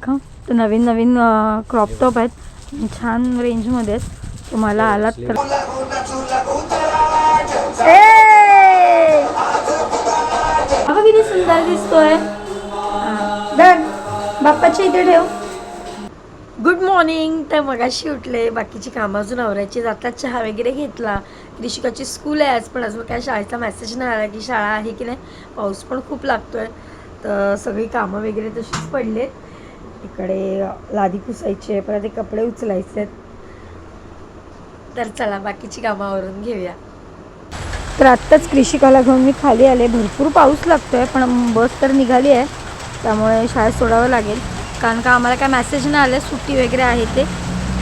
दाखव. तर नवीन नवीन crop top आहेत, छान रेंजमध्ये आहेत. तुम्हाला आलात तर बाबा किती सुंदर दिसतोय. बाप्पाच्या इथे ठेव. Good morning. तर मगाशी उठले, बाकीची कामं अजून आवरायची. जातात चहा वगैरे घेतला. ऋषिकाची स्कूल आहे आज, पण अजून काय शाळेचा मेसेज नाही आला की शाळा आहे की नाही. पाऊस पण खूप लागतोय, तर सगळी कामं वगैरे तशीच पडलेत. इकडे लादी पुसायची आहे, परत ते कपडे उचलायचे आहेत. तर चला बाकीची कामं आवरून घेऊया. तर आत्ताच कृषिकाला घेऊन मी खाली आले. भरपूर पाऊस लागतोय, पण बस तर निघाली आहे, त्यामुळे शाळेत सोडावं लागेल. कारण का आम्हाला काय मेसेज नाही आले सुट्टी वगैरे आहे ते.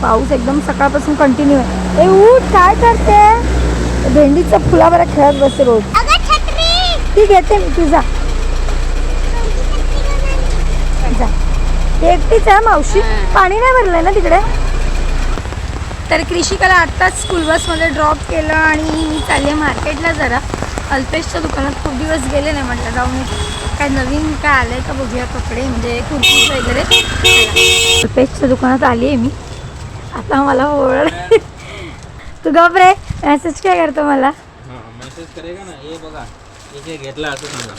पाऊस एकदम सकाळपासून कंटिन्यू आहे. ए उठ, काय करते? भेंडीचं फुलावर खेळत बसते रोज. ती घेते मी, तुझा जा. एकटीच आहे मावशी, पाणी नाही भरलंय ना तिकडे. तर कृषिकाला आत्ताच स्कूल बसमध्ये ड्रॉप केलं आणि मी चालले मार्केटला जरा. अल्पेशच्या दुकानात खूप दिवस गेले नाही, म्हटलं जाऊन काय नवीन काय आलंय का बघूया. कपडे म्हणजे कुर्तीज वगैरे. अल्पेशच्या दुकानात आली आहे मी आता. मला ओळख तू गप रे, मेसेज काय करतो मला? मेसेज करेगा ना. ये बघा, एक घेतला असं सांगा.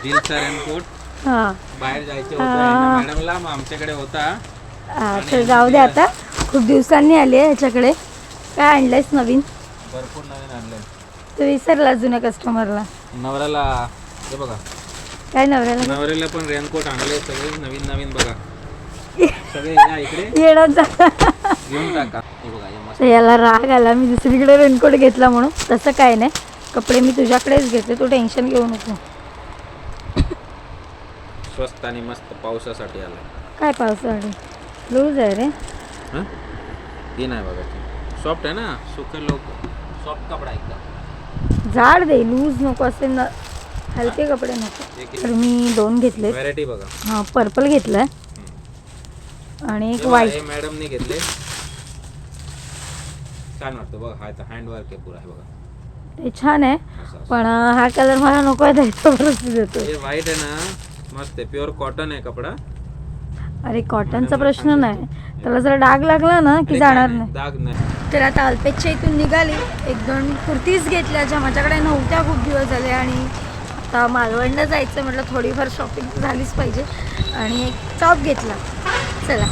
जीन्सचा रेनकोट बाहेर जायचे होते मॅडमला, मग आमच्याकडे होता. तर जाऊ दे, आता खूप दिवसांनी आली आहे ह्याच्याकडे. काय आणलंयस नवीन? भरपूर नवीन आणले. तू विसरला जुन्या कस्टमरला. नवऱ्याला हे बघा. काय नवऱ्याला? नवऱ्याला पण रेनकोट आणले, सगळे नवीन नवीन बघा. सगळे या इकडे येणार जा घेऊन टाका. हे बघा, हे मस्त. याला राग आला मी दुसरीकडे रेनकोट घेतला म्हणून. तसं काय नाही, कपडे मी तुझ्याकडेच घेते, तू टेन्शन घेऊ नको. स्वस्त आणि मस्त पावसासाठी आला. काय पावसाळी लूज आहे रे. हां, ती नाही बघा, सॉफ्ट आहे ना. सुके लोक सॉफ्ट कपडा एकदम. जाड दे, लूज नको असेल ना, हलके कपडे नको. तर मी 2 घेतले. व्हरायटी बघा. हां, पर्पल घेतलाय आणि एक व्हाईट. हे मॅडमने घेतले, छान वाटतं बघा. हा हँडवर्क आहे पुरा, आहे बघा. ते छान आहे, पण हा कलर मला नको आहे, त्याच्यावरच देतो. हे व्हाईट आहे ना, मस्त आहे. प्युअर कॉटन आहे कपडा. अरे कॉटनचा प्रश्न नाही, त्याला जरा डाग लागला ना की जाणार नाही. डाग नाही. तर आता अल्पेशच्या इथून निघाली. 1-2 कुर्तीज घेतल्या ज्या माझ्याकडे नव्हत्या खूप दिवस झाले, आणि आता मालवणला जायचं म्हटलं, थोडीफार शॉपिंग झालीच पाहिजे. आणि एक टॉप घेतला. चला,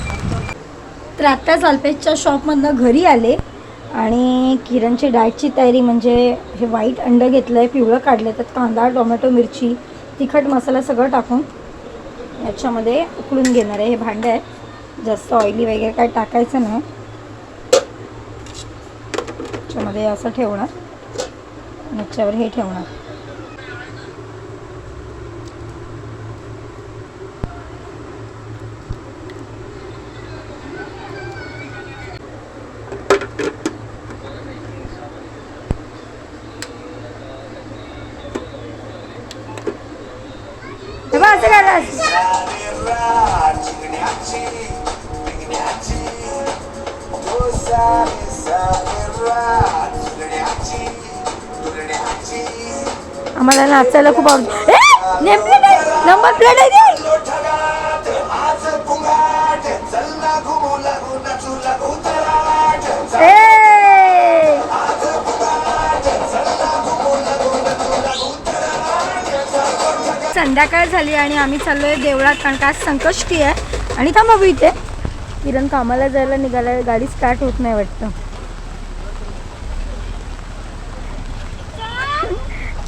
तर आत्ताच अल्पेशच्या शॉपमधनं घरी आले आणि किरणची डाएटची तयारी, म्हणजे हे व्हाईट अंडं घेतलं आहे, पिवळं काढलं, त्यात कांदा, टोमॅटो, मिरची, तिखट मसाला सगळं टाकून याच्यामध्ये उकळून घेणार आहे. हे भांडं आहे, जास्त ऑइली वगैरे काय टाकायचं नाही. याच्यामध्ये असं ठेवणार, याच्यावर हे ठेवणार. असं करायचं. आम्हाला नाचायला खूप आवडतं. नंबर प्लेट आहे ती. संध्याकाळ झाली आणि आम्ही चाललोय देवळात, कारण का आज संकष्टी आहे. आणि थांबा इथे, किरण कामाला जायला निघाला, गाडी स्टार्ट होत नाही वाटतं.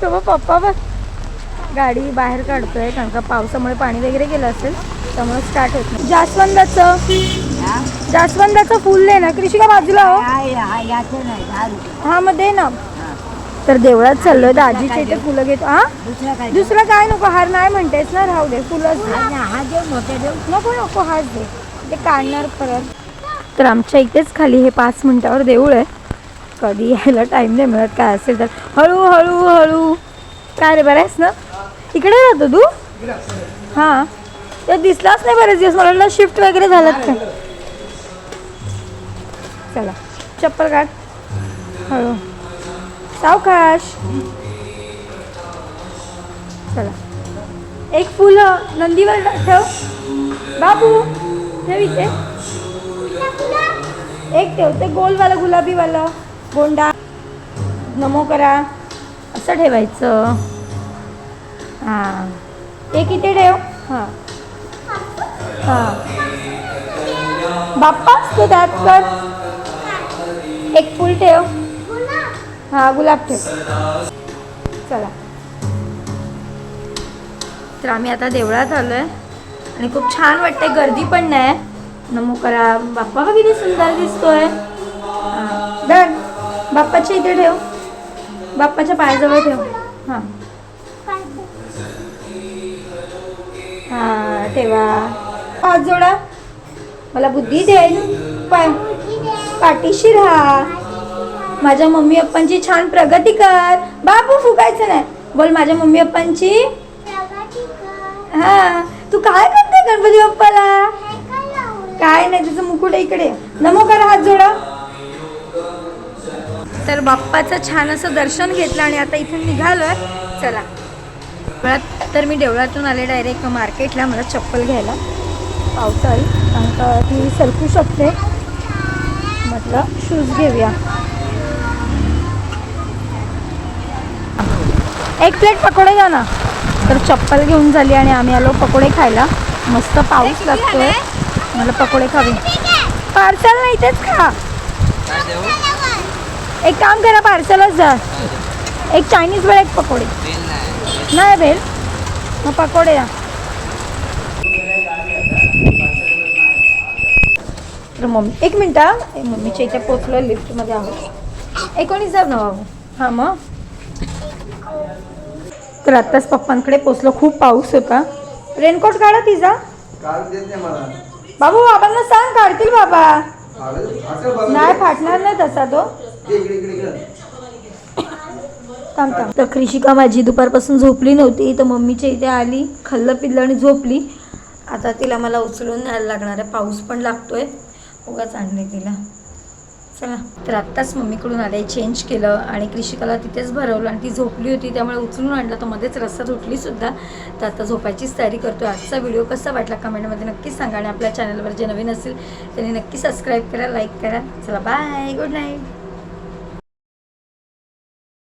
तो मग पप्पा बघ गाडी बाहेर काढतोय, कारण का पावसामुळे पाणी वगैरे गेलं असेल, त्यामुळे स्टार्ट होत नाही. जास्वंदाचं फुल दे ना कृषिका, बाजूला हो. हा मग दे ना. तर देवळात चाललोय, दाजीच्या इथे फुलं घेतो. हा, दुसरं काय नको, हार नाही म्हणतेस ना, राहू दे, फुलंच दे. नको नको, हाच दे, ते काढणार परत. तर आमच्या इथेच खाली हे 5 मिनिटावर देऊळ आहे. कधी यायला टाईम नाही मिळत, काय असेल तर. हळू. काय रे, बरं आहेस ना? इकडे राहतो तू? हां, ते दिसलाच नाही बरेच दिवस, मला वाटलं शिफ्ट वगैरे झालं का. चला, चप्पल काढ. हळू, सावकाश. चला. एक फुल नंदीवर ठेव. बाबू ठेव इथे. एक ठेव ते गोलवाला गुलाबीवाला गोंडा. नमो करा असं ठेवायचं. हां एक इथे ठेव. हां हां बाप्पा असतो त्यात कर. एक फुल ठेव. हां गुलाब ठेव. चला तर आम्ही आता देवळात आलो आहे आणि खूप छान वाटतंय. गर्दी पण नाही. नमो करा. बाप्पा बघ किती सुंदर दिसतोय. हां धर बाप्पाच्या इथे ठेव. बाप्पाच्या पायाजवळ ठेव. हां हां ठेवा. हात जोडा. मला बुद्धी देईल. पाठीशी राहा. माझ्या मम्मी पप्पांची छान प्रगती कर. बाबू फुकायचं नाही. बोल माझ्या मम्मी पप्पांची. हा तू काय करते गणपती बाप्पाला. काय नाही तुझं मुकुट इकडे. नमो करा. हात जोडा. तर बाप्पाचं छान असं दर्शन घेतलं आणि आता इथून निघालोय. चला तर मी देवळातून आले डायरेक्ट मार्केटला मला चप्पल घ्यायला. पावसाळी कारण का ती सरकू शकते. म्हटलं शूज घेऊया. एक प्लेट पकोडे द्या ना. तर चप्पल घेऊन झाली आणि आम्ही आलो पकोडे खायला. मस्त पाऊस लागतोय. मला पकोडे खावे. पार्सल नाही इथेच खा. एक काम करा पार्सलच द्या. एक चायनीज वेळ एक पकोडे नाही भेल मग पकोडे द्या. तर मम्मी एक मिनटं हा. मम्मीच्या इथे पोचलो लिफ्टमध्ये आहोत. 19 ना बाबू. हां मग तर आत्ताच पप्पांकडे पोचलो. खूप पाऊस होता. रेनकोट काढा तिचा. बाबू बाबांना सांग काढतील बाबा. नाही फाटणार नाही तसा तो. थांब थांब. तर कृषिका माझी दुपारपासून झोपली नव्हती तर मम्मीच्या इथे आली. खाल्लं पिल्लं आणि झोपली. आता तिला मला उचलून न्यायला लागणार आहे. पाऊस पण लागतोय. उगाच आणले तिला. चला तर आत्ताच मम्मीकडून आले. चेंज केलं आणि कृषिकाला तिथेच भरवलं आणि ती झोपली होती त्यामुळे उचलून आणलं. तर मध्येच रस्त्यात उठलीसुद्धा. तर आता झोपायचीच तयारी करतो. आजचा व्हिडिओ कसा वाटला कमेंटमध्ये नक्कीच सांगा आणि आपल्या चॅनलवर जे नवीन असेल त्यांनी नक्की सबस्क्राईब करा, लाईक करा. चला बाय, गुड नाईट.